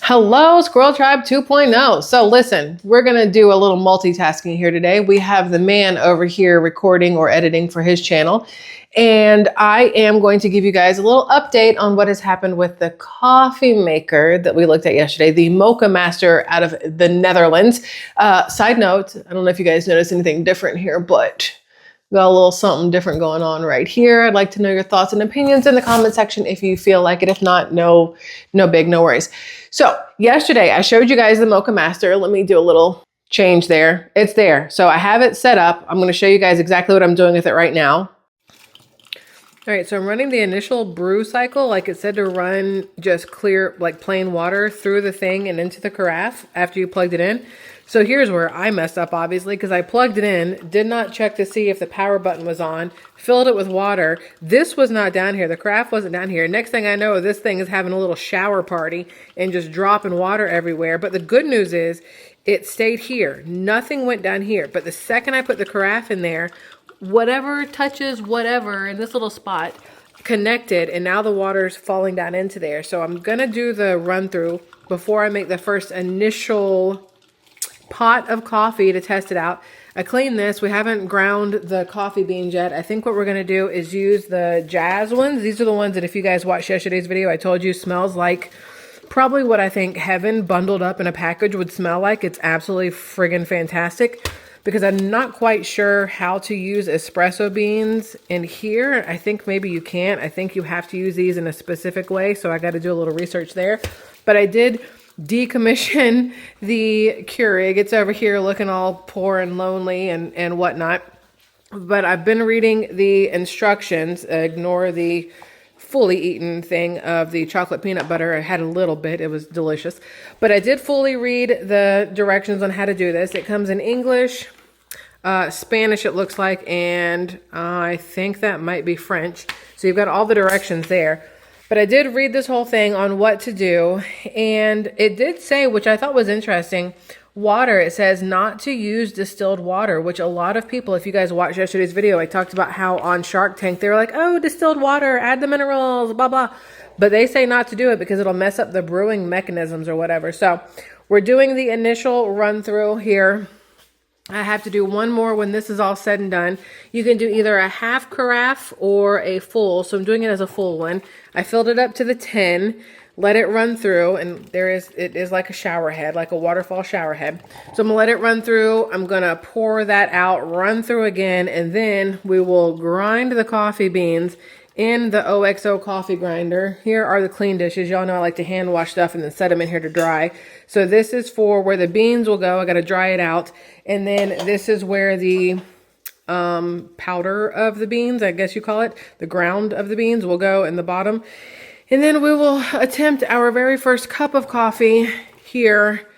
Hello, Squirrel Tribe 2.0. So listen, we're going to do a little multitasking here today. We have the man over here recording or editing for his channel. And I am going to give you guys a little update on what has happened with the coffee maker that we looked at yesterday, the Moccamaster out of the Netherlands. Side note, I don't know if you guys noticed anything different here, but got a little something different going on right here. I'd like to know your thoughts and opinions in the comment section if you feel like it. If not, no worries. So yesterday I showed you guys the Moccamaster. Let me do a little change there. It's there. So I have it set up. I'm going to show you guys exactly what I'm doing with it right now. All right, so I'm running the initial brew cycle, like it said to run just clear, like plain water through the thing and into the carafe after you plugged it in. So here's where I messed up, obviously, because I plugged it in, did not check to see if the power button was on, filled it with water. This was not down here. The carafe wasn't down here. Next thing I know, this thing is having a little shower party and just dropping water everywhere. But the good news is it stayed here. Nothing went down here. But the second I put the carafe in there, whatever touches whatever in this little spot connected, and now the water's falling down into there. So I'm gonna do the run through before I make the first initial pot of coffee to test it out. I cleaned this. We haven't ground the coffee beans yet. I think what we're gonna do is use the Jazz ones. These are the ones that if you guys watched yesterday's video, I told you smells like probably what I think heaven bundled up in a package would smell like. It's absolutely friggin' fantastic. Because I'm not quite sure how to use espresso beans in here. I think maybe you can't. I think you have to use these in a specific way, so I got to do a little research there. But I did decommission the Keurig. It's over here looking all poor and lonely and whatnot. But I've been reading the instructions. Ignore the fully eaten thing of the chocolate peanut butter. I had a little bit. It was delicious. But I did fully read the directions on how to do this. It comes in English, Spanish it looks like, and I think that might be French. So you've got all the directions there. But I did read this whole thing on what to do. And it did say, which I thought was interesting, water. It says not to use distilled water, which a lot of people, if you guys watched yesterday's video, I talked about how on Shark Tank, they were like, oh, distilled water, add the minerals, blah, blah. But they say not to do it because it'll mess up the brewing mechanisms or whatever. So we're doing the initial run through here. I have to do one more when this is all said and done. You can do either a half carafe or a full. So I'm doing it as a full one. I filled it up to the 10. Let it run through, and it is like a shower head, like a waterfall shower head. So I'm gonna let it run through. I'm gonna pour that out, run through again, and then we will grind the coffee beans in the OXO coffee grinder. Here are the clean dishes. Y'all know I like to hand wash stuff and then set them in here to dry. So this is for where the beans will go. I gotta dry it out. And then this is where the powder of the beans, I guess you call it, the ground of the beans will go in the bottom. And then we will attempt our very first cup of coffee here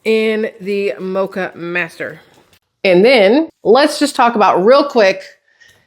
in the Moccamaster. And then let's just talk about real quick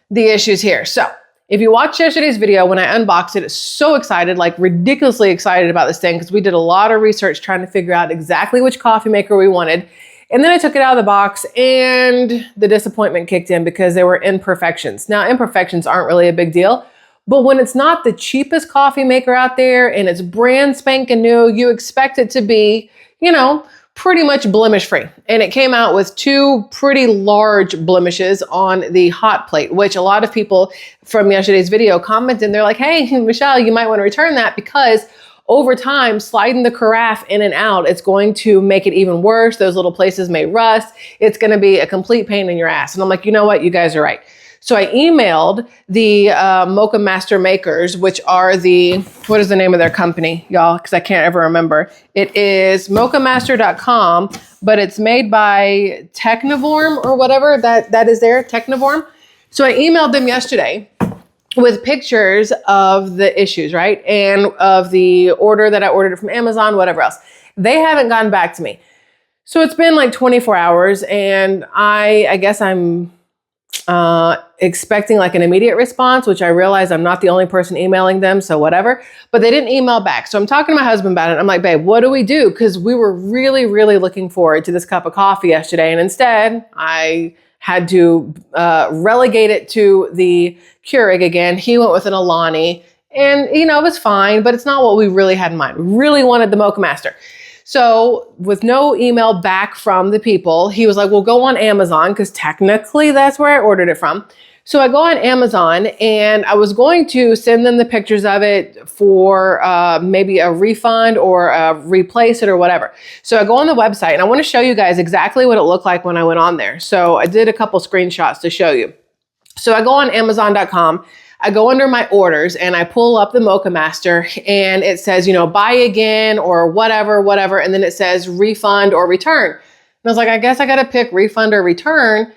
the issues here. So if you watched yesterday's video, when I unboxed it, so excited, like ridiculously excited about this thing because we did a lot of research trying to figure out exactly which coffee maker we wanted. And then I took it out of the box and the disappointment kicked in because there were imperfections. Now, imperfections aren't really a big deal. But when it's not the cheapest coffee maker out there and it's brand spanking new, you expect it to be, you know, pretty much blemish free. And it came out with two pretty large blemishes on the hot plate, which a lot of people from yesterday's video commented. They're like, hey, Michelle, you might want to return that because over time, sliding the carafe in and out, it's going to make it even worse. Those little places may rust. It's going to be a complete pain in your ass. And I'm like, you know what? You guys are right. So I emailed the Moccamaster makers, which are what is the name of their company, y'all? Because I can't ever remember. It is moccamaster.com, but it's made by Technivorm or whatever that is there, Technivorm. So I emailed them yesterday with pictures of the issues, right? And of the order that I ordered from Amazon, whatever else. They haven't gotten back to me. So it's been like 24 hours and I guess I'm expecting like an immediate response, which I realize I'm not the only person emailing them, so whatever, but they didn't email back. So I'm talking to my husband about it. I'm like, babe, what do we do? Because we were really, really looking forward to this cup of coffee yesterday. And instead I had to relegate it to the Keurig again. He went with an Alani and, you know, it was fine, but it's not what we really had in mind. We really wanted the Moccamaster. So with no email back from the people, he was like, well, go on Amazon, because technically that's where I ordered it from. So I go on Amazon, and I was going to send them the pictures of it for maybe a refund or replace it or whatever. So I go on the website, and I want to show you guys exactly what it looked like when I went on there. So I did a couple screenshots to show you. So I go on Amazon.com. I go under my orders, and I pull up the Moccamaster, and it says, you know, buy again or whatever. And then it says refund or return. And I was like, I guess I got to pick refund or return,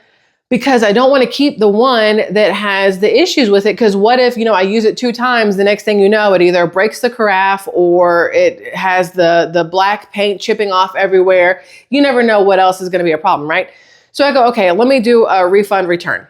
because I don't want to keep the one that has the issues with it. Because what if, you know, I use it 2 times, the next thing you know, it either breaks the carafe or it has the black paint chipping off everywhere. You never know what else is going to be a problem, right? So I go, okay, let me do a refund return.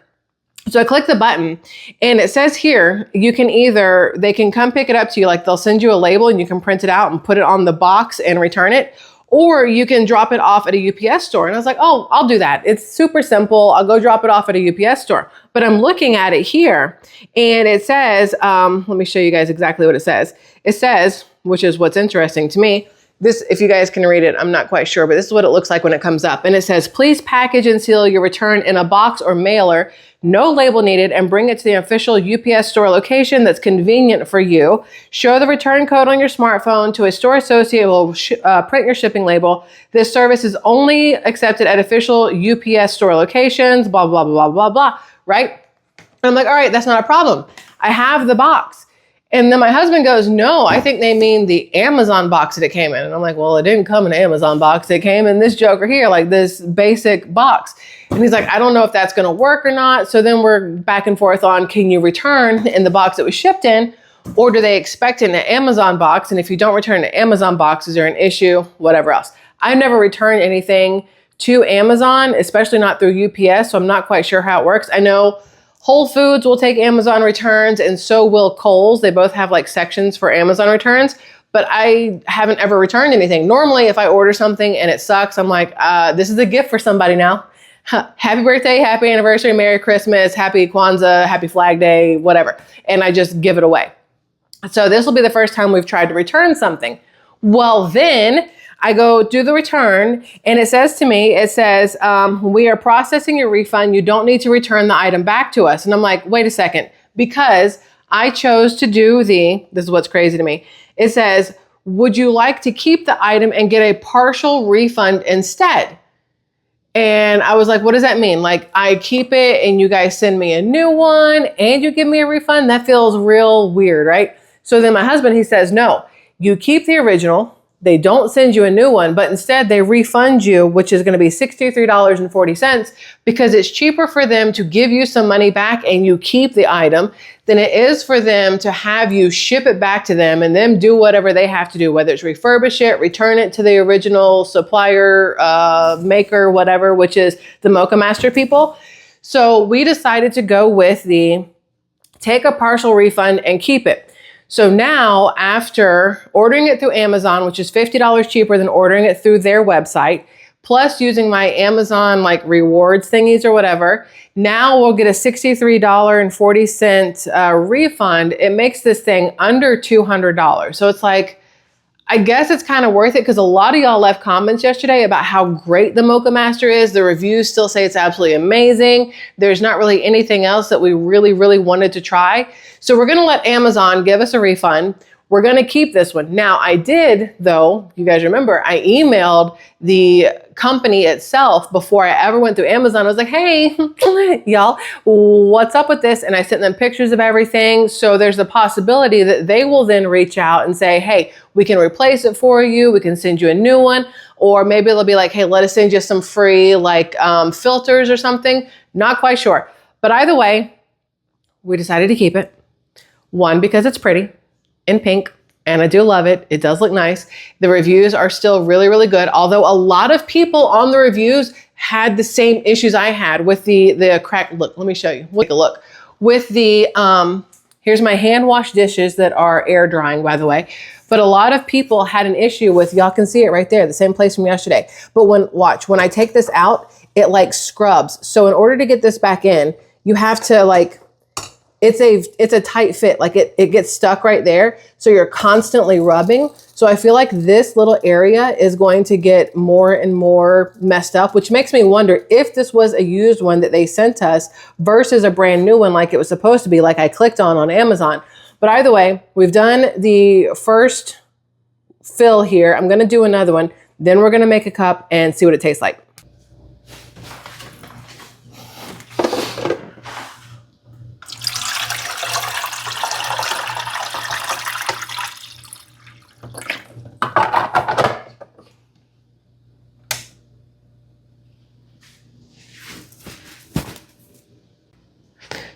So I click the button, and it says here, you can either, they can come pick it up to you, like they'll send you a label and you can print it out and put it on the box and return it, or you can drop it off at a UPS store. And I was like, oh, I'll do that. It's super simple. I'll go drop it off at a UPS store. But I'm looking at it here, and it says, let me show you guys exactly what it says. It says, which is what's interesting to me, this, if you guys can read it, I'm not quite sure, but this is what it looks like when it comes up. And it says, please package and seal your return in a box or mailer, no label needed, and bring it to the official UPS store location that's convenient for you. Show the return code on your smartphone to a store associate who will print your shipping label. This service is only accepted at official UPS store locations, blah, blah, blah, blah, blah, right? And I'm like, all right, that's not a problem. I have the box. And then my husband goes, no, I think they mean the Amazon box that it came in. And I'm like, well, it didn't come in an Amazon box. It came in this joker here, like this basic box. And he's like, I don't know if that's going to work or not. So then we're back and forth on, can you return in the box that was shipped in, or do they expect it in an Amazon box? And if you don't return an Amazon box, is there an issue? Whatever else. I've never returned anything to Amazon, especially not through UPS. So I'm not quite sure how it works. I know Whole Foods will take Amazon returns, and so will Kohl's. They both have like sections for Amazon returns, but I haven't ever returned anything. Normally, if I order something and it sucks, I'm like, this is a gift for somebody now. Happy birthday, happy anniversary, Merry Christmas, happy Kwanzaa, happy Flag Day, whatever. And I just give it away. So this will be the first time we've tried to return something. Well, then I go do the return, and it says to me, it says, we are processing your refund. You don't need to return the item back to us. And I'm like, wait a second, because I chose to do this is what's crazy to me. It says, would you like to keep the item and get a partial refund instead? And I was like, what does that mean? Like, I keep it and you guys send me a new one and you give me a refund? That feels real weird, right? So then my husband, he says, no, you keep the original. They don't send you a new one, but instead they refund you, which is going to be $63.40, because it's cheaper for them to give you some money back and you keep the item than it is for them to have you ship it back to them and them do whatever they have to do, whether it's refurbish it, return it to the original supplier, maker, whatever, which is the Moccamaster people. So we decided to go with take a partial refund and keep it. So now, after ordering it through Amazon, which is $50 cheaper than ordering it through their website, plus using my Amazon like rewards thingies or whatever, now we'll get a $63.40 refund. It makes this thing under $200. So it's like, I guess it's kind of worth it, because a lot of y'all left comments yesterday about how great the Moccamaster is. The reviews still say it's absolutely amazing. There's not really anything else that we really, really wanted to try. So we're going to let Amazon give us a refund. We're going to keep this one. Now, I did, though, you guys remember, I emailed the company itself before I ever went through Amazon. I was like, hey, y'all, what's up with this? And I sent them pictures of everything. So there's a possibility that they will then reach out and say, hey, we can replace it for you. We can send you a new one. Or maybe they'll be like, hey, let us send you some free like filters or something. Not quite sure. But either way, we decided to keep it. One, because it's pretty in pink, and I do love it. It does look nice. The reviews are still really, really good. Although a lot of people on the reviews had the same issues I had with the crack. Look, let me show you. Take a look. With the, here's my hand wash dishes that are air drying, by the way. But a lot of people had an issue with, y'all can see it right there, the same place from yesterday. But when I take this out, it like scrubs. So in order to get this back in, you have to like it's a tight fit. Like it gets stuck right there. So you're constantly rubbing. So I feel like this little area is going to get more and more messed up, which makes me wonder if this was a used one that they sent us versus a brand new one like it was supposed to be, like I clicked on Amazon. But either way, we've done the first fill here. I'm going to do another one. Then we're going to make a cup and see what it tastes like.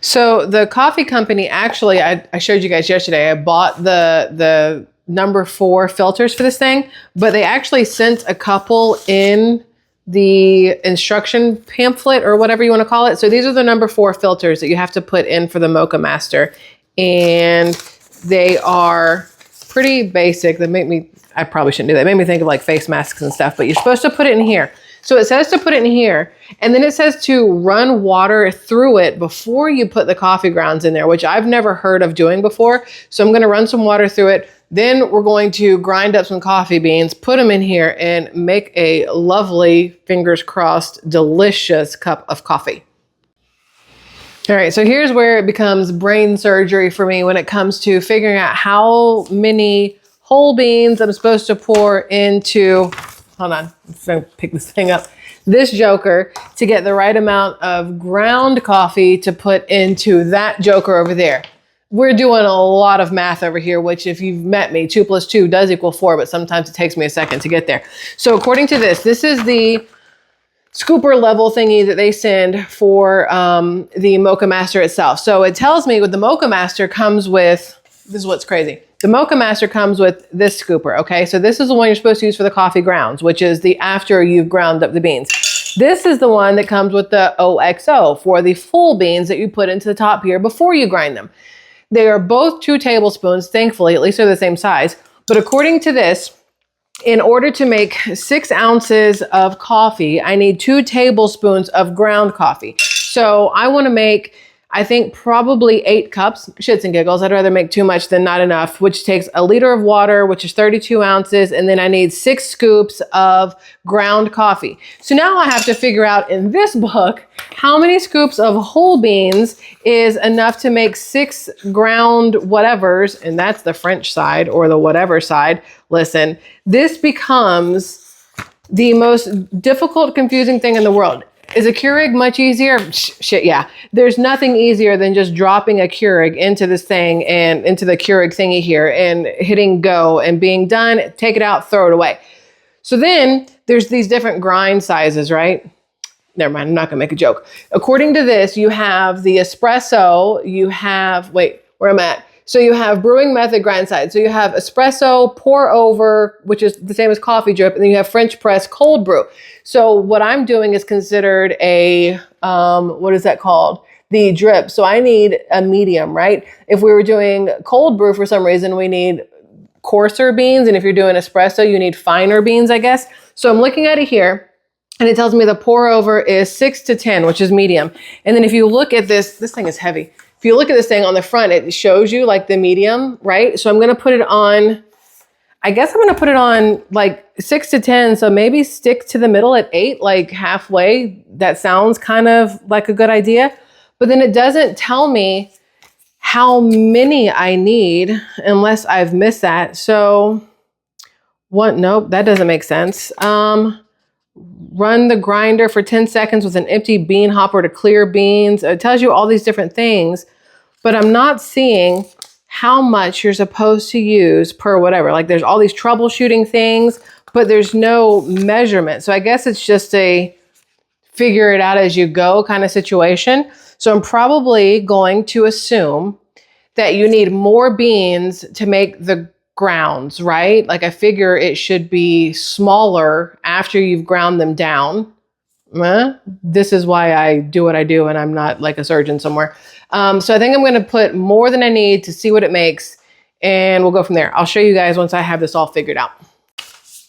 So the coffee company, actually, I showed you guys yesterday, I bought the number 4 filters for this thing, but they actually sent a couple in the instruction pamphlet or whatever you want to call it. So these are the number 4 filters that you have to put in for the Moccamaster. And they are pretty basic. They make me, I probably shouldn't do that. It made me think of like face masks and stuff, but you're supposed to put it in here. So it says to put it in here, and then it says to run water through it before you put the coffee grounds in there, which I've never heard of doing before. So I'm going to run some water through it. Then we're going to grind up some coffee beans, put them in here, and make a lovely, fingers crossed, delicious cup of coffee. All right, so here's where it becomes brain surgery for me when it comes to figuring out how many whole beans I'm supposed to pour into, hold on, I'm trying to pick this thing up, this joker to get the right amount of ground coffee to put into that joker over there. We're doing a lot of math over here, which if you've met me, 2 + 2 does equal 4, but sometimes it takes me a second to get there. So according to this is the scooper level thingy that they send for the Moccamaster itself. So it tells me with the Moccamaster comes with, this is what's crazy. The Moccamaster comes with this scooper, okay? So this is the one you're supposed to use for the coffee grounds, which is the after you've ground up the beans. This is the one that comes with the OXO for the full beans that you put into the top here before you grind them. They are both 2 tablespoons, thankfully, at least they're the same size. But according to this, in order to make 6 ounces of coffee, I need 2 tablespoons of ground coffee. So I want to make, I think, probably 8 cups, shits and giggles. I'd rather make too much than not enough, which takes a liter of water, which is 32 ounces. And then I need 6 scoops of ground coffee. So now I have to figure out in this book, how many scoops of whole beans is enough to make 6 ground whatevers. And that's the French side or the whatever side. Listen, this becomes the most difficult, confusing thing in the world. Is a Keurig much easier? Shit, yeah. There's nothing easier than just dropping a Keurig into this thing and into the Keurig thingy here and hitting go and being done, take it out, throw it away. So then there's these different grind sizes, right? Never mind, I'm not gonna make a joke. According to this, you have the espresso, you have, wait, where I'm at. So you have brewing method grind size. So you have espresso, pour over, which is the same as coffee drip, and then you have French press cold brew. So what I'm doing is considered a, what is that called? The drip. So I need a medium, right? If we were doing cold brew for some reason, we need coarser beans. And if you're doing espresso, you need finer beans, I guess. So I'm looking at it here. And it tells me the pour over is 6 to 10, which is medium. And then if you look at this thing is heavy. If you look at this thing on the front, it shows you like the medium, right? So I'm going to put it on, I guess I'm going to put it on like 6 to 10. So maybe stick to the middle at 8, like halfway. That sounds kind of like a good idea. But then it doesn't tell me how many I need unless I've missed that. So what? Nope, that doesn't make sense. Run the grinder for 10 seconds with an empty bean hopper to clear beans. It tells you all these different things, but I'm not seeing how much you're supposed to use per whatever. Like there's all these troubleshooting things, but there's no measurement. So I guess it's just a figure it out as you go kind of situation. So I'm probably going to assume that you need more beans to make the grounds, right? Like I figure it should be smaller after you've ground them down. This is why I do what I do and I'm not like a surgeon somewhere. So I think I'm going to put more than I need to see what it makes and we'll go from there. I'll show you guys once I have this all figured out.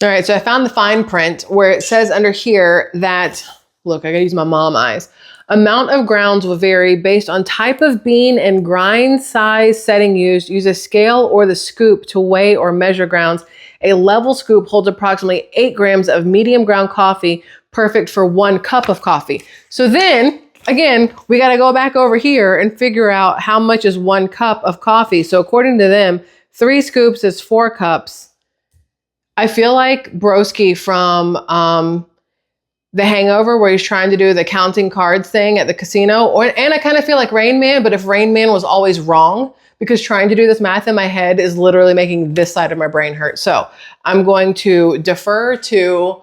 All right, so I found the fine print where it says under here that, look, I gotta use my mom eyes. Amount of grounds will vary based on type of bean and grind size setting used. Use a scale or the scoop to weigh or measure grounds. A level scoop holds approximately 8 grams of medium ground coffee, perfect for 1 cup of coffee. So then, again, we got to go back over here and figure out how much is 1 cup of coffee. So according to them, 3 scoops is 4 cups. I feel like Broski from The Hangover, where he's trying to do the counting cards thing at the casino. And I kind of feel like Rain Man, but if Rain Man was always wrong, because trying to do this math in my head is literally making this side of my brain hurt. So I'm going to defer to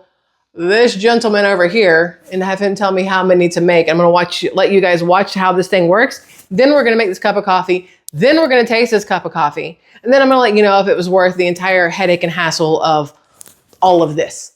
this gentleman over here and have him tell me how many to make. I'm going to let you guys watch how this thing works. Then we're going to make this cup of coffee. Then we're going to taste this cup of coffee. And then I'm going to let you know if it was worth the entire headache and hassle of all of this.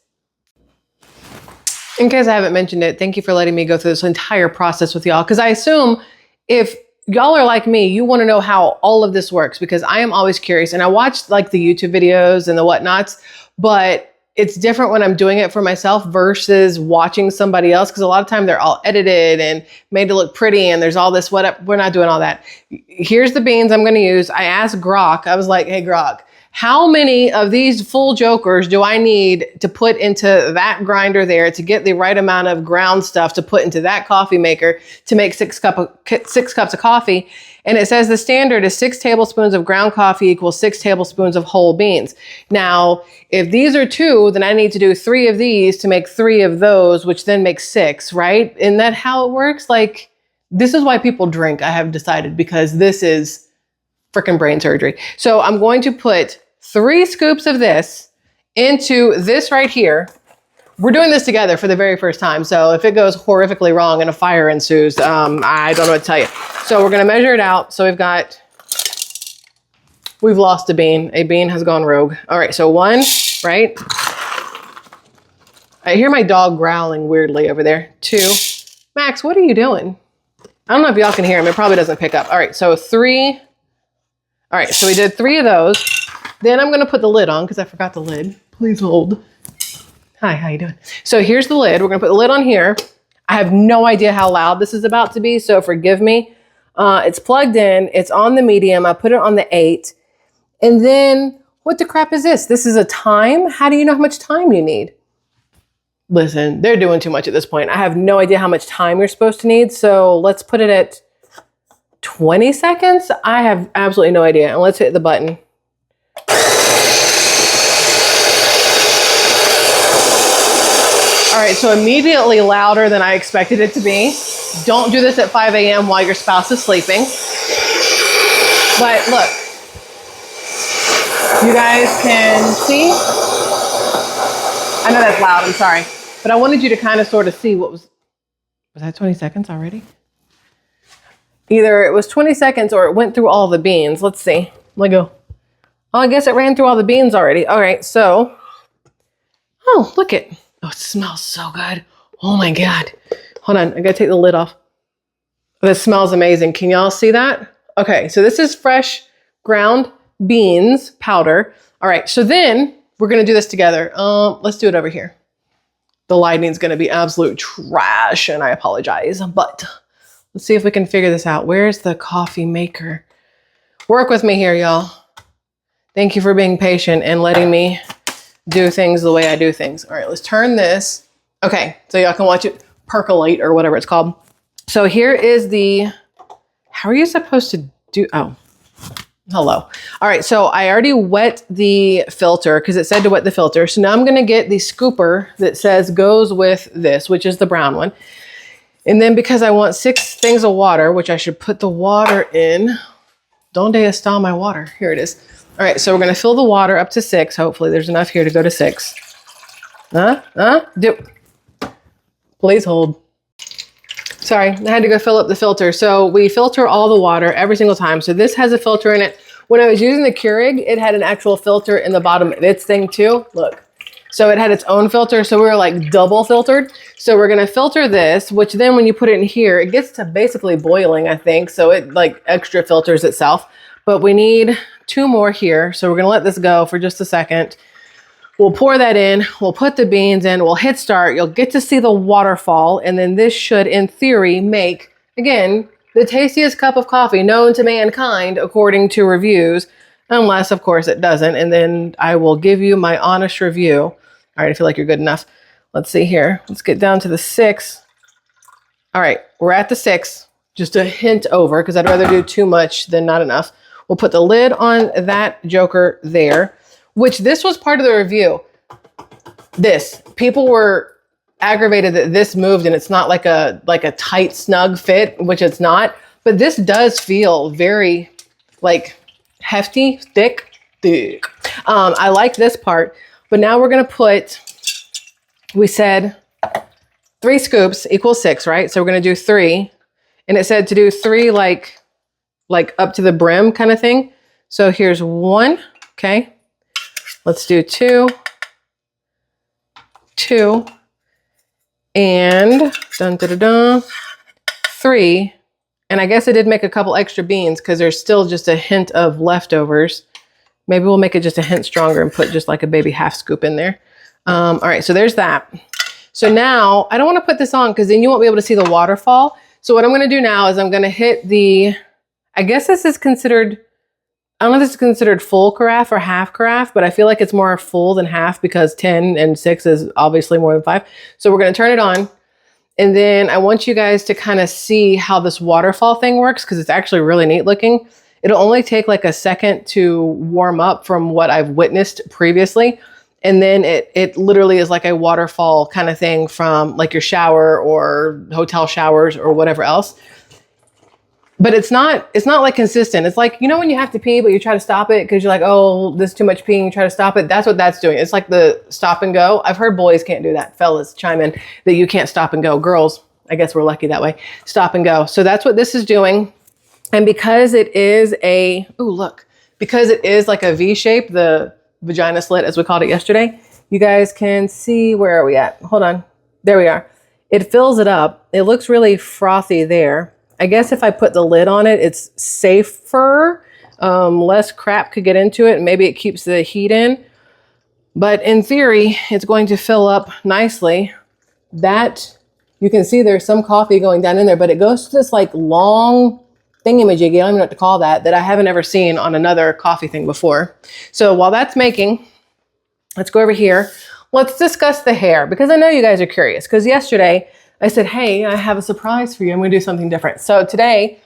In case I haven't mentioned it, thank you for letting me go through this entire process with y'all. Because I assume if y'all are like me, you want to know how all of this works, because I am always curious. And I watched like the YouTube videos and the whatnots, but it's different when I'm doing it for myself versus watching somebody else. Because a lot of time they're all edited and made to look pretty and there's all this, we're not doing all that. Here's the beans I'm going to use. I asked Grok, I was like, hey Grok, how many of these full jokers do I need to put into that grinder there to get the right amount of ground stuff to put into that coffee maker to make 6 cups of coffee? And it says the standard is 6 tablespoons of ground coffee equals 6 tablespoons of whole beans. Now, if these are 2, then I need to do 3 of these to make 3 of those, which then makes 6, right? Isn't that how it works? Like, this is why people drink, I have decided, because this is freaking brain surgery. So I'm going to put 3 scoops of this into this right here. We're doing this together for the very first time. So if it goes horrifically wrong and a fire ensues, I don't know what to tell you. So we're going to measure it out. So we've lost a bean. A bean has gone rogue. All right. So 1, right? I hear my dog growling weirdly over there. 2, Max, what are you doing? I don't know if y'all can hear him. It probably doesn't pick up. All right. So 3. All right. So we did 3 of those. Then I'm going to put the lid on because I forgot the lid. Please hold. Hi, how you doing? So here's the lid. We're going to put the lid on here. I have no idea how loud this is about to be, so forgive me. It's plugged in. It's on the medium. I put it on the 8. And then what the crap is this? This is a time? How do you know how much time you need? Listen, they're doing too much at this point. I have no idea how much time you're supposed to need. So let's put it at 20 seconds. I have absolutely no idea. And let's hit the button. All right, so immediately louder than I expected it to be. Don't do this at 5 a.m. while your spouse is sleeping. But look, you guys can see. I know that's loud, I'm sorry. But I wanted you to kind of sort of see what was that 20 seconds already? Either it was 20 seconds or it went through all the beans. Let's see. Let me go. Oh, I guess it ran through all the beans already. All right, so, oh, look it. Oh, it smells so good. Oh my God. Hold on, I gotta take the lid off. This smells amazing. Can y'all see that? Okay, so this is fresh ground beans powder. All right, so then we're gonna do this together. Let's do it over here. The lighting's gonna be absolute trash and I apologize, but let's see if we can figure this out. Where's the coffee maker? Work with me here, y'all. Thank you for being patient and letting me do things the way I do things. All right, let's turn this. Okay, so y'all can watch it percolate or whatever it's called. So here is how are you supposed to do, oh, hello. All right, so I already wet the filter because it said to wet the filter. So now I'm gonna get the scooper that says goes with this, which is the brown one. And then because I want 6 things of water, which I should put the water in. Donde está my water? Here it is. All right, so we're gonna fill the water up to 6. Hopefully there's enough here to go to 6. Please hold. Sorry, I had to go fill up the filter. So we filter all the water every single time. So this has a filter in it. When I was using the Keurig, it had an actual filter in the bottom of its thing too. Look, so it had its own filter. So we were like double filtered. So we're gonna filter this, which then when you put it in here, it gets to basically boiling, I think. So it like extra filters itself. But we need 2 more here. So we're gonna let this go for just a second. We'll pour that in, we'll put the beans in, we'll hit start, you'll get to see the waterfall, and then this should, in theory, make, again, the tastiest cup of coffee known to mankind, according to reviews, unless, of course, it doesn't, and then I will give you my honest review. All right, I feel like you're good enough. Let's see here. Let's get down to the 6. All right, we're at the 6, just a hint over, because I'd rather do too much than not enough. We'll put the lid on that joker there, which this was part of the review. People were aggravated that this moved and it's not like a tight, snug fit, which it's not. But this does feel very like hefty, thick. I like this part. But now we're gonna put, we said 3 scoops equals 6, right? So we're gonna do 3. And it said to do 3 like up to the brim kind of thing. So here's 1, okay. Let's do 2, and 3. And I guess I did make a couple extra beans because there's still just a hint of leftovers. Maybe we'll make it just a hint stronger and put just like a baby half scoop in there. All right, so there's that. So now I don't want to put this on because then you won't be able to see the waterfall. So what I'm going to do now is I'm going to hit the, I guess this is considered, I don't know if this is considered full carafe or half carafe, but I feel like it's more full than half because 10 and 6 is obviously more than 5. So we're going to turn it on. And then I want you guys to kind of see how this waterfall thing works because it's actually really neat looking. It'll only take like a second to warm up from what I've witnessed previously. And then it literally is like a waterfall kind of thing from like your shower or hotel showers or whatever else. But it's not like consistent. It's like, you know, when you have to pee, but you try to stop it because you're like, oh, this is too much peeing, you try to stop it. That's what that's doing. It's like the stop and go. I've heard boys can't do that. Fellas, chime in that you can't stop and go. Girls, I guess we're lucky that way. Stop and go. So that's what this is doing. And because it is because it is like a V shape, the vagina slit, as we called it yesterday, you guys can see, where are we at? Hold on. There we are. It fills it up. It looks really frothy there. I guess if I put the lid on it, it's safer. Less crap could get into it. And maybe it keeps the heat in. But in theory, it's going to fill up nicely. That, you can see there's some coffee going down in there, but it goes to this like long thingamajiggy, I don't even know what to call that I haven't ever seen on another coffee thing before. So while that's making, let's go over here. Let's discuss the hair because I know you guys are curious because yesterday I said, hey, I have a surprise for you. I'm going to do something different. So today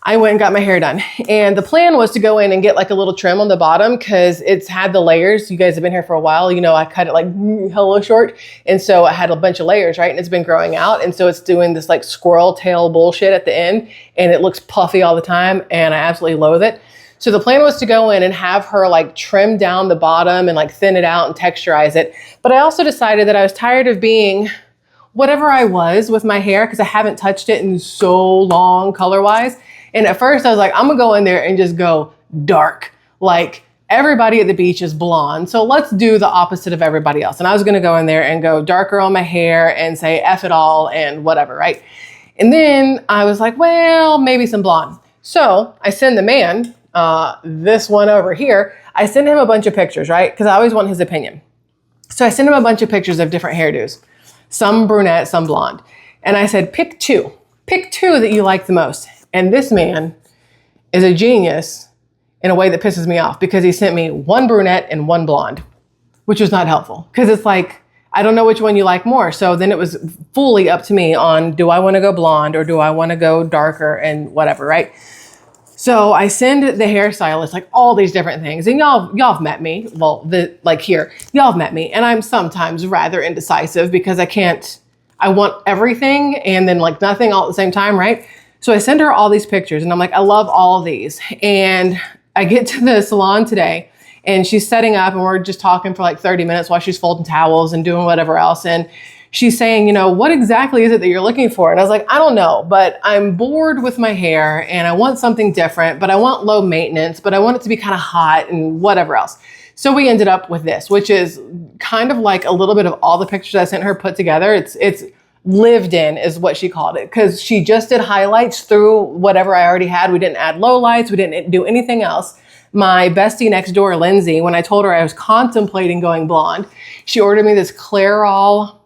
I went and got my hair done. And the plan was to go in and get like a little trim on the bottom because it's had the layers. You guys have been here for a while. You know, I cut it like hella short. And so I had a bunch of layers, right? And it's been growing out. And so it's doing this like squirrel tail bullshit at the end. And it looks puffy all the time. And I absolutely loathe it. So the plan was to go in and have her like trim down the bottom and like thin it out and texturize it. But I also decided that I was tired of being whatever I was with my hair because I haven't touched it in so long color-wise. And at first I was like, I'm gonna go in there and just go dark. Like everybody at the beach is blonde. So let's do the opposite of everybody else. And I was gonna go in there and go darker on my hair and say F it all and whatever, right? And then I was like, well, maybe some blonde. So I send the man, this one over here, I send him a bunch of pictures, right? Because I always want his opinion. So I send him a bunch of pictures of different hairdos. Some brunette, some blonde. And I said, pick 2 that you like the most. And this man is a genius in a way that pisses me off because he sent me 1 brunette and 1 blonde, which was not helpful because it's like, I don't know which one you like more. So then it was fully up to me on, do I want to go blonde or do I want to go darker and whatever, right? So I send the hairstylist like all these different things, and y'all have met me. Well, y'all have met me, and I'm sometimes rather indecisive because I want everything and then like nothing all at the same time, right? So I send her all these pictures, and I'm like, I love all of these. And I get to the salon today, and she's setting up, and we're just talking for like 30 minutes while she's folding towels and doing whatever else. And she's saying, you know, what exactly is it that you're looking for? And I was like, I don't know, but I'm bored with my hair and I want something different, but I want low maintenance, but I want it to be kind of hot and whatever else. So we ended up with this, which is kind of like a little bit of all the pictures I sent her put together. It's lived in is what she called it because she just did highlights through whatever I already had. We didn't add low lights. We didn't do anything else. my bestie next door, Lindsay, when I told her I was contemplating going blonde, she ordered me this Clairol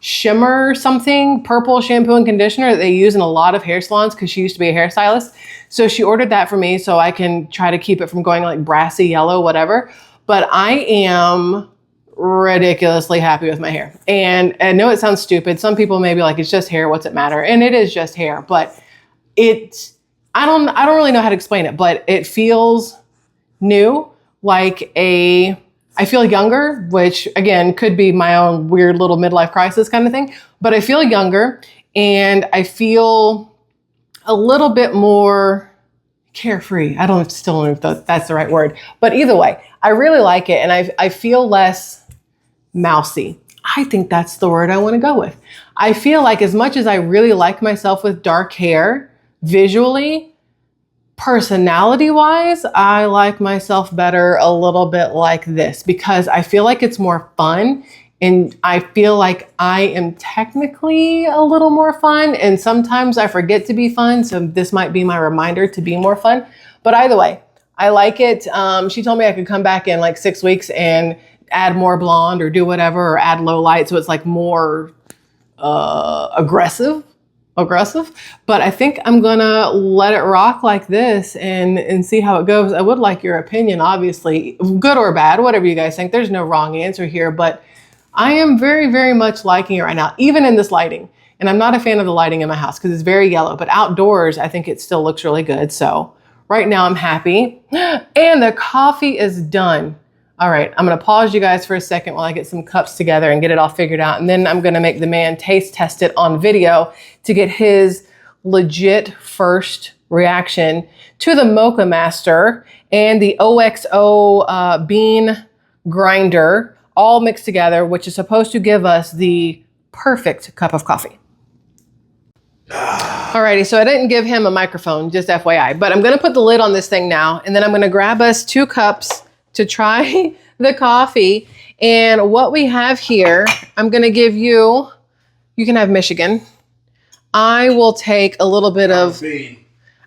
shimmer something, purple shampoo and conditioner that they use in a lot of hair salons because she used to be a hairstylist. So she ordered that for me so I can try to keep it from going like brassy yellow, whatever. But I am ridiculously happy with my hair. And I know it sounds stupid. Some people may be like, it's just hair, what's it matter? And it is just hair, but I don't really know how to explain it, but it feels new, I feel younger, which again, could be my own weird little midlife crisis kind of thing, but I feel younger and I feel a little bit more carefree. Still don't know if that's the right word, but either way, I really like it. And I feel less mousy. I think that's the word I want to go with. I feel like as much as I really like myself with dark hair visually, personality wise, I like myself better a little bit like this because I feel like it's more fun and I feel like I am technically a little more fun and sometimes I forget to be fun. So this might be my reminder to be more fun, but either way, I like it. She told me I could come back in like 6 weeks and add more blonde or do whatever or add low light. So it's like more aggressive, but I think I'm gonna let it rock like this and see how it goes. I would like your opinion, obviously, good or bad, whatever you guys think. There's no wrong answer here, but I am very, very much liking it right now, even in this lighting. And I'm not a fan of the lighting in my house because it's very yellow, but outdoors, I think it still looks really good. So right now I'm happy. And the coffee is done. All right, I'm gonna pause you guys for a second while I get some cups together and get it all figured out. And then I'm gonna make the man taste test it on video to get his legit first reaction to the Moccamaster and the OXO bean grinder all mixed together, which is supposed to give us the perfect cup of coffee. Alrighty, so I didn't give him a microphone, just FYI, but I'm gonna put the lid on this thing now, and then I'm gonna grab us 2 cups to try the coffee. And what we have here, I'm going to give you can have Michigan. I will take a little bit of,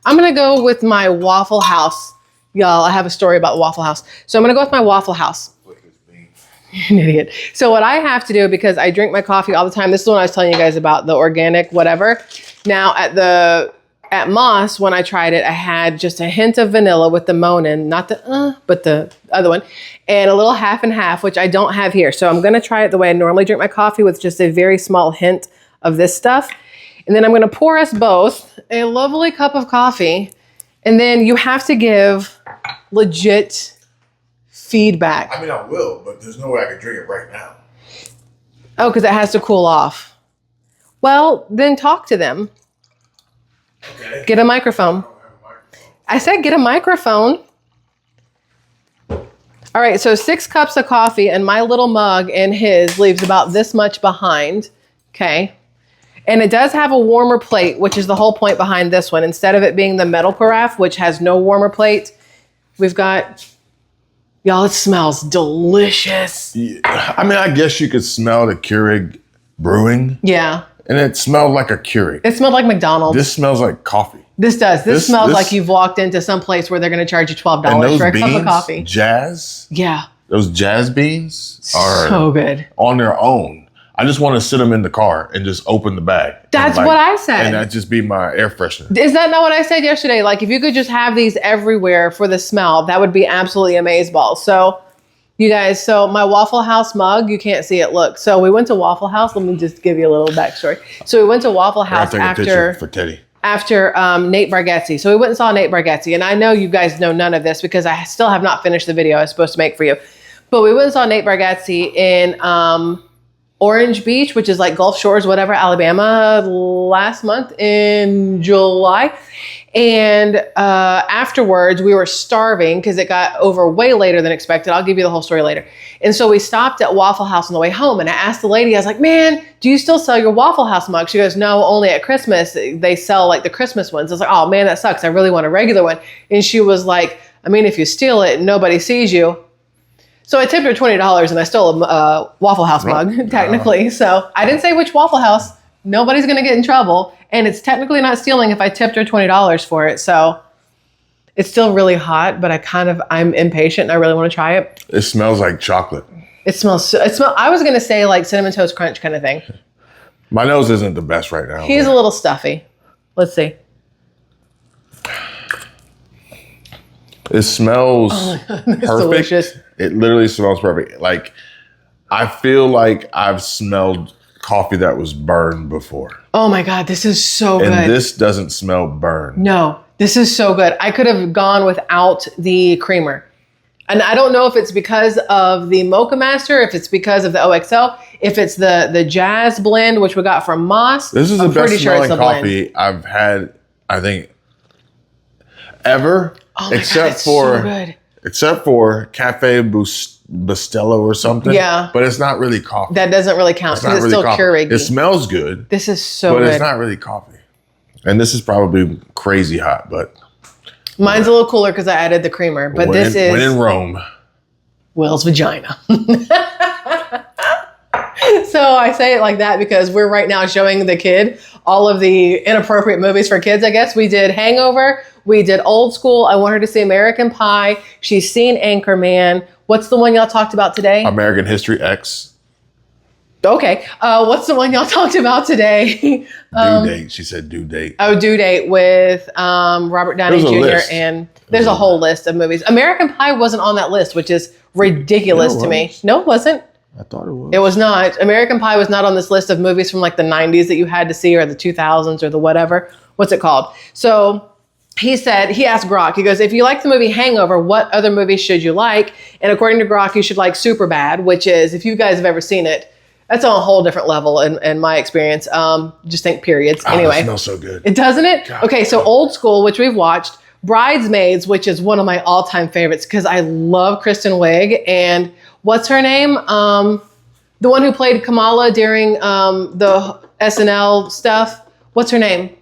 I'm going to go with my Waffle House. Y'all, I have a story about Waffle House. So I'm going to go with my Waffle House. You're an idiot. So what I have to do, because I drink my coffee all the time, this is what I was telling you guys about, the organic whatever. Now at Moss, when I tried it, I had just a hint of vanilla with the Monin, not the, but the other one, and a little half and half, which I don't have here. So I'm going to try it the way I normally drink my coffee with just a very small hint of this stuff. And then I'm going to pour us both a lovely cup of coffee. And then you have to give legit feedback. I mean, I will, but there's no way I can drink it right now. Oh, because it has to cool off. Well, then talk to them. Okay. Get a microphone. I said get a microphone. All right, so 6 cups of coffee and my little mug and his leaves about this much behind. Okay. And it does have a warmer plate, which is the whole point behind this one. Instead of it being the metal carafe, which has no warmer plate, we've got, y'all, it smells delicious. Yeah. I mean, I guess you could smell the Keurig brewing. Yeah. And it smelled like a Keurig. It smelled like McDonald's. This smells like coffee. This does. This smells like you've walked into some place where they're going to charge you $12 for a cup of coffee. Jazz. Yeah. Those jazz beans are so good on their own. I just want to sit them in the car and just open the bag. That's what I said. And that just be my air freshener. Is that not what I said yesterday? Like if you could just have these everywhere for the smell, that would be absolutely amazeballs. So you guys, so my Waffle House mug, you can't see it. Look, so we went to Waffle House. Let me just give you a little backstory. So we went to Waffle House after for Teddy. After Nate Bargatze. So we went and saw Nate Bargatze. And I know you guys know none of this because I still have not finished the video I was supposed to make for you. But we went and saw Nate Bargatze in Orange Beach, which is like Gulf Shores, whatever, Alabama, last month in July. And afterwards, we were starving because it got over way later than expected. I'll give you the whole story later. And so we stopped at Waffle House on the way home. And I asked the lady, I was like, man, do you still sell your Waffle House mug? She goes, no, only at Christmas. They sell like the Christmas ones. I was like, oh man, that sucks. I really want a regular one. And she was like, I mean, if you steal it, nobody sees you. So I tipped her $20 and I stole a Waffle House mug, technically. So I didn't say which Waffle House. Nobody's going to get in trouble. And it's technically not stealing if I tipped her $20 for it. So It's still really hot, but I'm impatient and I really want to try it. It smells like chocolate. I was going to say like Cinnamon Toast Crunch kind of thing. My nose isn't the best right now. He's a little stuffy. Let's see. It smells perfect. Delicious. It literally smells perfect. Like, I feel like I've smelled coffee that was burned before. Oh my God, this is so good. And this doesn't smell burned. No, this is so good. I could have gone without the creamer. And I don't know if it's because of the Moccamaster, if it's because of the OXL, if it's the Jazz blend, which we got from Moss. This is the best smelling coffee I've had, I think, ever. Oh my God, it's so good. Except for Cafe Bustelo or something. Yeah. But it's not really coffee. That doesn't really count because it's still Keurig. It smells good. This is so good. But it's not really coffee. And this is probably crazy hot, but. Mine's a little cooler because I added the creamer. But when in Rome. Will's vagina. So I say it like that because we're right now showing the kid all of the inappropriate movies for kids, I guess. We did Hangover. We did Old School. I want her to see American Pie. She's seen Anchorman. What's the one y'all talked about today? American History X. Okay. What's the one y'all talked about today? Due Date. She said Due Date. Oh, Due Date with Robert Downey Jr. And there's a whole list of movies. American Pie wasn't on that list, which is ridiculous to me. No, it wasn't. I thought it was. It was not. American Pie was not on this list of movies from like the 90s that you had to see or the 2000s or the whatever. What's it called? So he asked Grok, he goes, if you like the movie Hangover, what other movies should you like? And according to Grok, you should like Superbad, which is, if you guys have ever seen it, that's on a whole different level in my experience. Just think periods. Anyway. It smells so good. It doesn't it? God. Okay, so Old School, which we've watched, Bridesmaids, which is one of my all-time favorites because I love Kristen Wiig. And what's her name? The one who played Kamala during the SNL stuff. What's her name?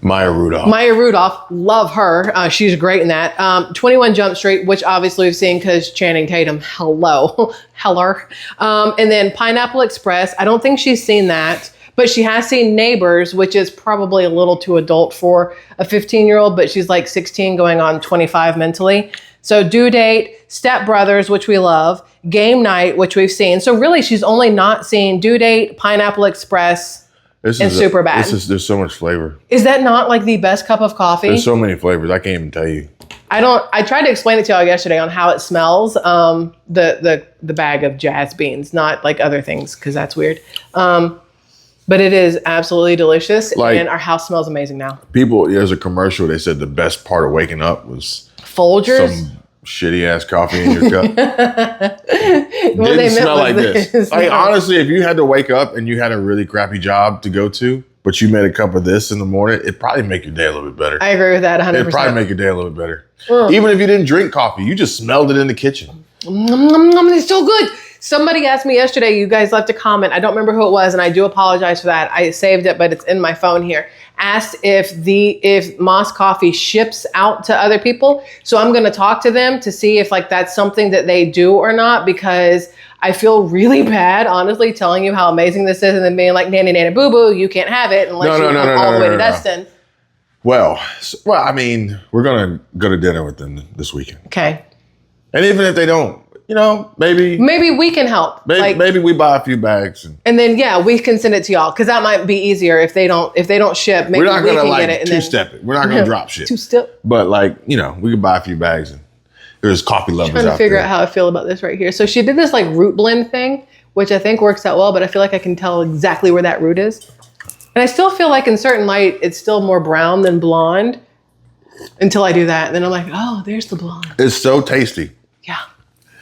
Maya Rudolph. Maya Rudolph. Love her. She's great in that. 21 Jump Street, which obviously we've seen because Channing Tatum. Hello. Heller. And then Pineapple Express. I don't think she's seen that. But she has seen Neighbors, which is probably a little too adult for a 15-year-old, but she's like 16 going on 25 mentally. So Due Date, Step Brothers, which we love, Game Night, which we've seen. So really, she's only not seen Due Date, Pineapple Express, and Superbad. There's so much flavor. Is that not like the best cup of coffee? There's so many flavors. I can't even tell you. I tried to explain it to y'all yesterday on how it smells. The bag of jazz beans, not like other things, because that's weird. But it is absolutely delicious, and our house smells amazing now. There's a commercial. They said the best part of waking up was Folgers. Some shitty ass coffee in your cup. Well, didn't smell like this. Like, honestly, if you had to wake up and you had a really crappy job to go to, but you made a cup of this in the morning, it'd probably make your day a little bit better. I agree with that 100%. It'd probably make your day a little bit better. Even if you didn't drink coffee, you just smelled it in the kitchen. It's so good. Somebody asked me yesterday, you guys left a comment. I don't remember who it was, and I do apologize for that. I saved it, but it's in my phone here. Asked if Moss Coffee ships out to other people. So I'm going to talk to them to see if like that's something that they do or not, because I feel really bad, honestly, telling you how amazing this is and then being like, nanny, nanny, boo, boo, you can't have it unless you come all the way to Destin. Well, I mean, we're going to go to dinner with them this weekend. Okay. And even if they don't, maybe we can help. Maybe we buy a few bags, and then we can send it to y'all, because that might be easier if they don't ship. Maybe we're not we gonna can get it. And two-step it. We're not gonna drop shit. Two-step. But we can buy a few bags, and there's coffee lovers out there. Trying to figure out how I feel about this right here. So she did this like root blend thing, which I think works out well, but I feel like I can tell exactly where that root is. And I still feel like in certain light, it's still more brown than blonde until I do that. And then I'm like, oh, there's the blonde. It's so tasty. Yeah.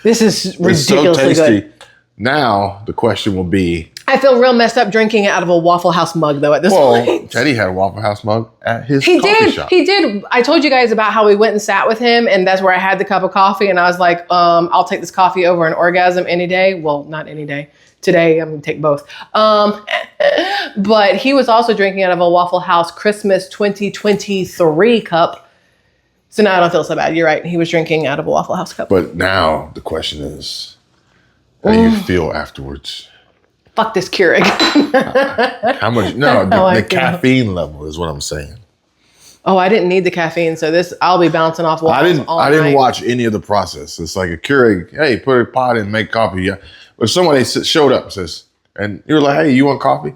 This is ridiculously good. Now, the question will be... I feel real messed up drinking it out of a Waffle House mug, though, at this point. Teddy had a Waffle House mug at his coffee shop. He did. I told you guys about how we went and sat with him, and that's where I had the cup of coffee, and I was like, I'll take this coffee over an orgasm any day. Well, not any day. Today, I'm going to take both. But he was also drinking out of a Waffle House Christmas 2023 cup. So now I don't feel so bad. You're right. He was drinking out of a Waffle House cup. But now the question is, how do you feel afterwards? Fuck this Keurig. How much? No, the caffeine level is what I'm saying. Oh, I didn't need the caffeine, so I'll be bouncing off walls all I didn't night. watch any of the process. It's like a Keurig. Hey, put a pot in, make coffee. Yeah, but somebody showed up, says, and you were like, "Hey, you want coffee?"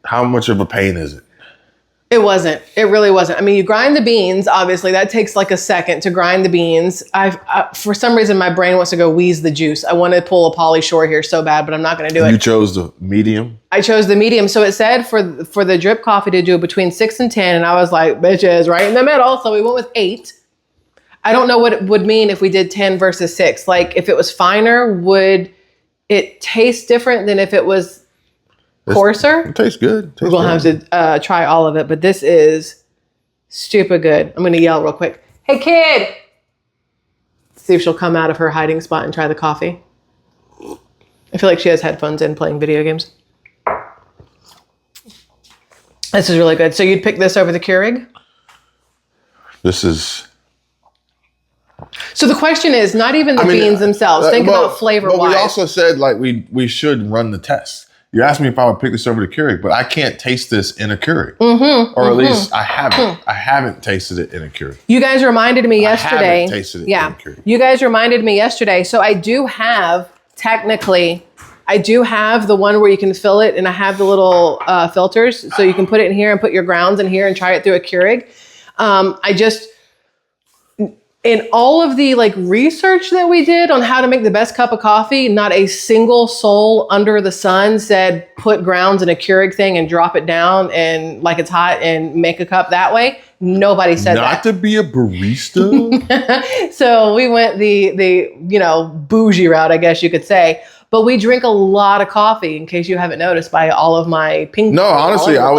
How much of a pain is it? It wasn't. It really wasn't. I mean, you grind the beans. Obviously, that takes like a second to grind the beans. For some reason, my brain wants to go wheeze the juice. I want to pull a Pauly Shore here so bad, but I'm not going to do it. You chose the medium? I chose the medium. So it said for the drip coffee to do between 6 and 10. And I was like, bitches, right in the middle. So we went with 8. I don't know what it would mean if we did 10 versus 6. Like if it was finer, would it taste different than if it was coarser? It tastes good. We're going to have to try all of it, but this is stupid good. I'm going to yell real quick. Hey, kid! See if she'll come out of her hiding spot and try the coffee. I feel like she has headphones in playing video games. This is really good. So you'd pick this over the Keurig? This is... So the question is not even the beans themselves. Think about flavor-wise. But we also said like we should run the test. You asked me if I would pick this over the Keurig, but I can't taste this in a Keurig. Or at least I haven't. I haven't tasted it in a Keurig. You guys reminded me yesterday. I haven't tasted it in a Keurig. You guys reminded me yesterday. So I do have, technically, the one where you can fill it, and I have the little filters. So you can put it in here and put your grounds in here and try it through a Keurig. In all of the like research that we did on how to make the best cup of coffee, not a single soul under the sun said put grounds in a Keurig thing and drop it down and like it's hot and make a cup that way. Nobody said that. Not to be a barista. So we went the bougie route, I guess you could say. But we drink a lot of coffee, in case you haven't noticed by all of my pink. No, honestly, I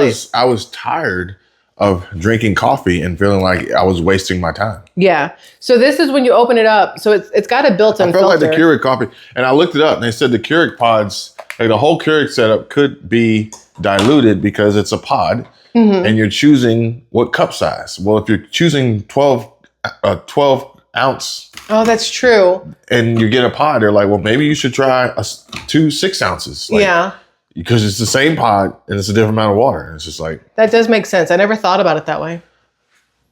was tired of drinking coffee and feeling like I was wasting my time. Yeah. So this is when you open it up. So it's got a built-in filter. I felt like the Keurig coffee, and I looked it up, and they said the Keurig pods, like the whole Keurig setup could be diluted because it's a pod, and you're choosing what cup size. Well, if you're choosing 12 ounce. Oh, that's true. And you get a pod, they're like, well, maybe you should try 2 6 ounces. Like, yeah. Because it's the same pod and it's a different amount of water. And it's just like... That does make sense. I never thought about it that way.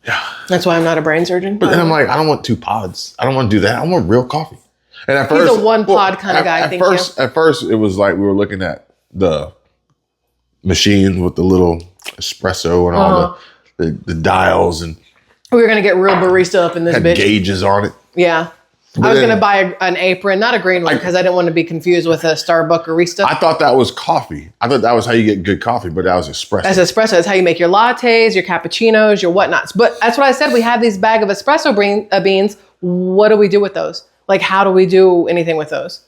Yeah. That's why I'm not a brain surgeon. But then I'm like, I don't want 2 pods. I don't want to do that. I want real coffee. And at first... He's a one pod kind of guy, At first, it was like we were looking at the machine with the little espresso and all the dials. And we were going to get real barista up in this had bitch. Gauges on it. Yeah. But I was going to buy an apron, not a green one, because I didn't want to be confused with a Starbucks barista. I thought that was coffee. I thought that was how you get good coffee, but that was espresso. That's espresso. That's how you make your lattes, your cappuccinos, your whatnots. But that's what I said. We have these bag of espresso beans. What do we do with those? Like, how do we do anything with those?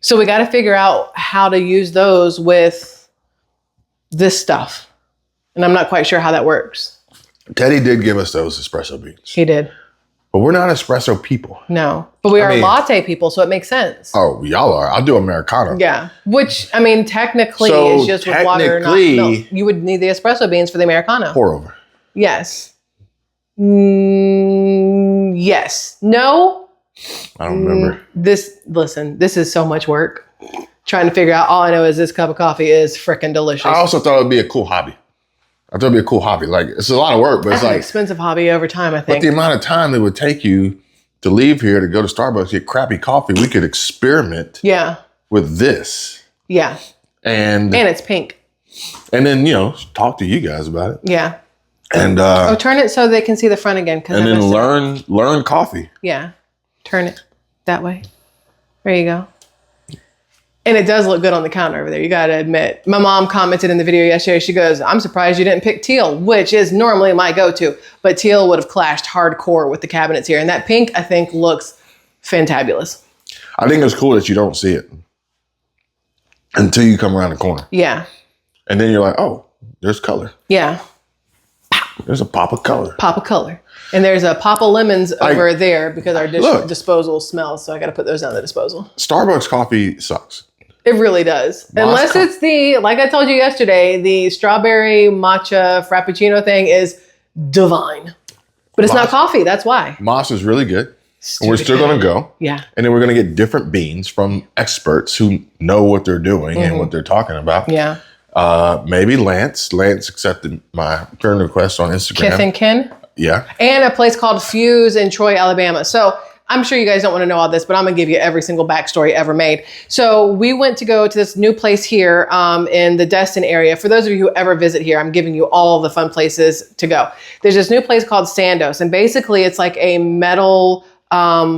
So we got to figure out how to use those with this stuff. And I'm not quite sure how that works. Teddy did give us those espresso beans. He did. But we're not espresso people. No. But we are latte people, so it makes sense. Oh, y'all are. I'll do Americano. Yeah. Which, I mean, technically is just with water, not milk. You would need the espresso beans for the Americano. Pour over. Yes. Yes. No. I don't remember. This is so much work. Trying to figure out, all I know is this cup of coffee is freaking delicious. I also thought it would be a cool hobby. I thought it'd be a cool hobby. Like, it's a lot of work, but it's like an expensive hobby over time, I think. But the amount of time it would take you to leave here to go to Starbucks, get crappy coffee, we could experiment with this. Yeah. And it's pink. And then, talk to you guys about it. Yeah. And turn it so they can see the front again. And then learn coffee. Yeah. Turn it that way. There you go. And it does look good on the counter over there. You got to admit. My mom commented in the video yesterday. She goes, I'm surprised you didn't pick teal, which is normally my go-to. But teal would have clashed hardcore with the cabinets here. And that pink, I think, looks fantabulous. I think it's cool that you don't see it until you come around the corner. Yeah. And then you're like, oh, there's color. Yeah. There's a pop of color. Pop of color. And there's a pop of lemons over there because our disposal smells. So I got to put those on the disposal. Starbucks coffee sucks. It really does. Unless it's like I told you yesterday, the strawberry matcha frappuccino thing is divine. But it's not coffee. That's why. Moss is really good. And we're still going to go. Yeah. And then we're going to get different beans from experts who know what they're doing and what they're talking about. Yeah. Maybe Lance. Lance accepted my friend request on Instagram. Kith and Kin. Yeah. And a place called Fuse in Troy, Alabama. So I'm sure you guys don't want to know all this, but I'm going to give you every single backstory ever made. So we went to go to this new place here in the Destin area. For those of you who ever visit here, I'm giving you all the fun places to go. There's this new place called Sandos. And basically it's like a metal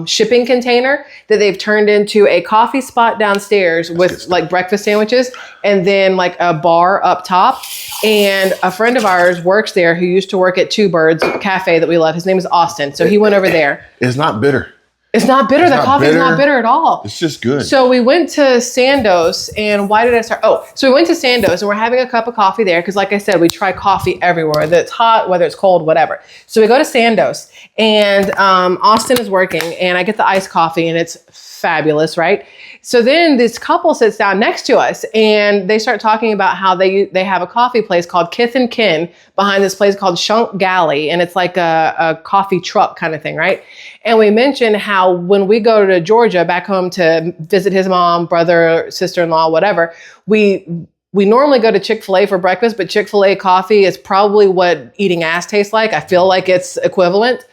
shipping container that they've turned into a coffee spot downstairs with like breakfast sandwiches and then like a bar up top. And a friend of ours works there who used to work at Two Birds Cafe that we love. His name is Austin. So he went over there. It's not bitter. It's not bitter. The coffee is not bitter at all. It's just good. So we went to Sandos, and why did I start? Oh, so we went to Sandos, and we're having a cup of coffee there because, like I said, we try coffee everywhere, whether it's hot, whether it's cold, whatever. So we go to Sandos, and Austin is working, and I get the iced coffee, and it's fabulous, right? So then this couple sits down next to us, and they start talking about how they have a coffee place called Kith and Kin behind this place called Shunk Galley, and it's like a coffee truck kind of thing, right? And we mentioned how when we go to Georgia, back home to visit his mom, brother, sister-in-law, whatever, we normally go to Chick-fil-A for breakfast, but Chick-fil-A coffee is probably what eating ass tastes like. I feel like it's equivalent.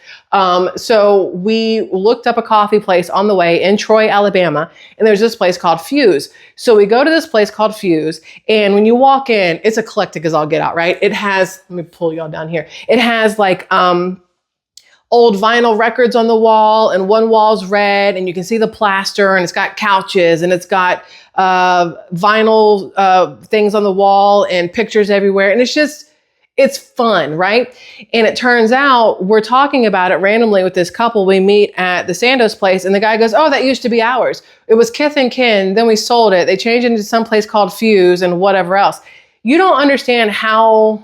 So we looked up a coffee place on the way in Troy, Alabama, and there's this place called Fuse. So we go to this place called Fuse, and when you walk in, it's eclectic as all get out, right? It has, let me pull y'all down here. It has like, old vinyl records on the wall, and one wall's red, and you can see the plaster, and it's got couches, and it's got vinyl things on the wall and pictures everywhere. And it's fun, right? And it turns out we're talking about it randomly with this couple we meet at the Sandos place, and the guy goes, "Oh, that used to be ours. It was Kith and Kin. Then we sold it. They changed it into some place called Fuse and whatever else." You don't understand how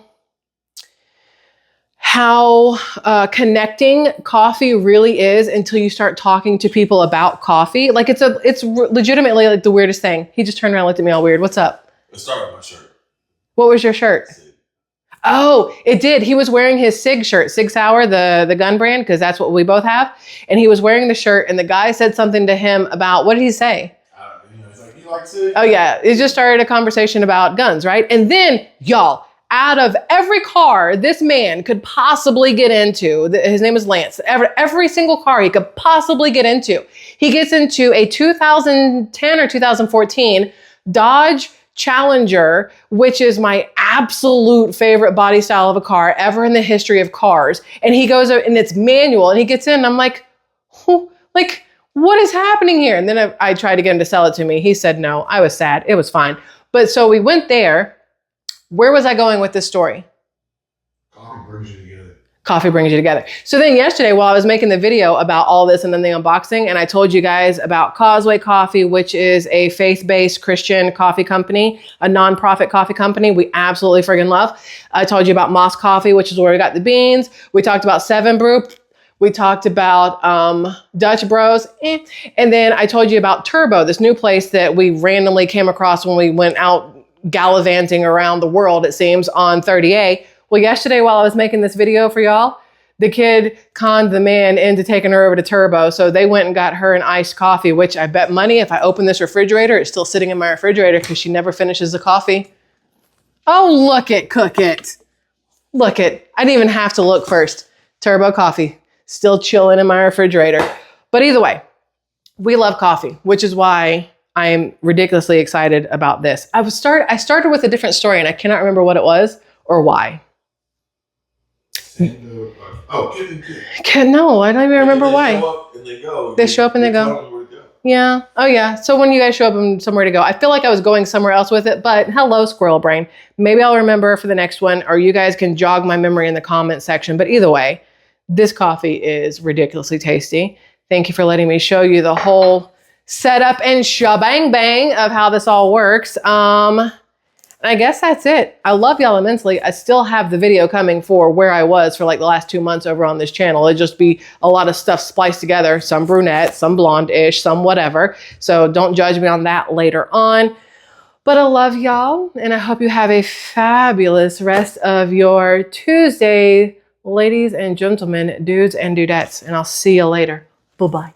connecting coffee really is until you start talking to people about coffee. Like it's legitimately like the weirdest thing. He just turned around and looked at me all weird. What's up? It started with my shirt. What was your shirt? Oh, it did. He was wearing his Sig shirt, Sig Sauer, the gun brand, because that's what we both have. And he was wearing the shirt, and the guy said something to him about, what did he say? He's like, "You like Sig?" Oh yeah, it just started a conversation about guns, right? And then y'all, out of every car this man could possibly get into, his name is Lance, every single car he could possibly get into, he gets into a 2010 or 2014 Dodge Challenger, which is my absolute favorite body style of a car ever in the history of cars. And he goes, and it's manual, and he gets in, and I'm like, like, what is happening here? And then I tried to get him to sell it to me. He said no. I was sad. It was fine. But so we went there. Where was I going with this story? Coffee brings you together. Coffee brings you together. So then yesterday, while I was making the video about all this and then the unboxing, and I told you guys about Causeway Coffee, which is a faith-based Christian coffee company, a nonprofit coffee company we absolutely friggin' love. I told you about Moss Coffee, which is where we got the beans. We talked about Seven Brew. We talked about Dutch Bros. And then I told you about Turbo, this new place that we randomly came across when we went out gallivanting around the world, it seems, on 30A. Well, yesterday while I was making this video for y'all, the kid conned the man into taking her over to Turbo. So they went and got her an iced coffee, which I bet money if I open this refrigerator, it's still sitting in my refrigerator because she never finishes the coffee. Oh, look it, cook it. Look it. I didn't even have to look first. Turbo coffee, still chilling in my refrigerator. But either way, we love coffee, which is why I am ridiculously excited about this. I started with a different story, and I cannot remember what it was or why. No, I don't even remember why. They show up and they go. Yeah. Oh yeah. So when you guys show up and somewhere to go, I feel like I was going somewhere else with it, but hello, squirrel brain. Maybe I'll remember for the next one, or you guys can jog my memory in the comment section. But either way, this coffee is ridiculously tasty. Thank you for letting me show you the whole setup and shabang bang of how this all works. I guess that's it. I love y'all immensely. I still have the video coming for where I was for like the last 2 months over on this channel. It'd just be a lot of stuff spliced together, some brunette, some blonde-ish, some whatever. So don't judge me on that later on. But I love y'all, and I hope you have a fabulous rest of your Tuesday, ladies and gentlemen, dudes and dudettes. And I'll see you later. Bye-bye.